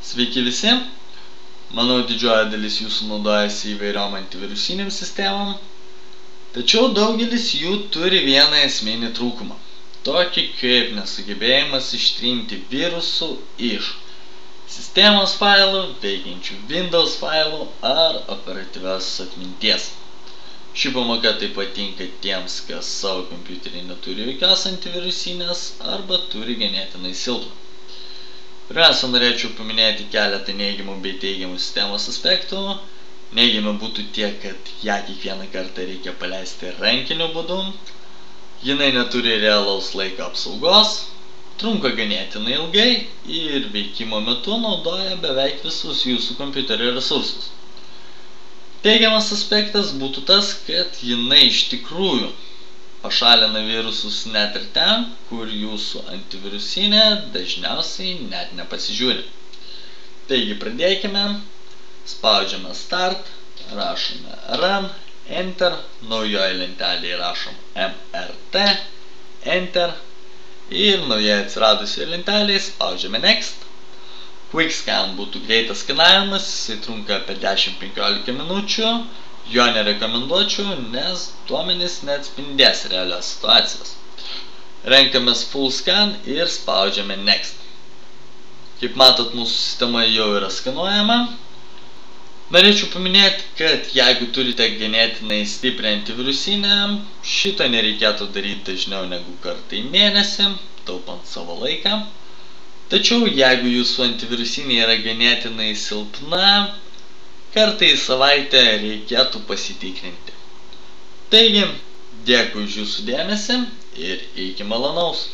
Sveiki visi. Manau, didžioji dalis jūsų naudojasi įvairiom antivirusiniam sistemom, tačiau daugelis jų turi vieną esminį trūkumą. Tokį kaip nesugebėjimas ištrinti virusų iš sistemos failų, veikiančių Windows failų ar operatyvios atminties. Ši pamoka taip pat tinka tiems, kas savo kompiuterį neturi jokios antivirusinės arba turi ganėtinai silpną. Pirmiausia, norėčiau paminėti keletą neigiamų bei teigiamų sistemos aspektų. Neigiami būtų tie, kad ją kiekvieną kartą reikia paleisti rankiniu būdu. Jinai neturi realaus laiko apsaugos, trunka ganėtinai ilgai ir veikimo metu naudoja beveik visus jūsų kompiuterio resursus. Teigiamas aspektas būtų tas, kad jinai iš tikrųjų pašalina virusus net ir ten, kur jūsų antivirusinė dažniausiai net nepasižiūri. Taigi pradėkime. Spaudžiame Start, rašome Run, Enter, naujoje lentelėje rašom MRT, Enter ir naujai atsiradusioje lentelėje spaudžiame Next. Quick Scan būtų greitas skanavimas, jisai trunka apie 10-15 minučių. Jo nerekomenduočiau, nes duomenys neatspindės realios situacijos. Renkamės Full Scan ir spaudžiame Next. Kaip matot, mūsų sistema jau yra skanuojama. Norėčiau paminėti, kad jeigu turite ganėtinai stiprią antivirusinę, šito nereikėtų daryti dažniau negu kartą į mėnesį, taupant savo laiką. Tačiau jeigu jūsų antivirusinė yra ganėtinai silpna, kartą į savaitę reikėtų pasitikrinti. Taigi, dėkui už jūsų dėmesį ir iki malonaus.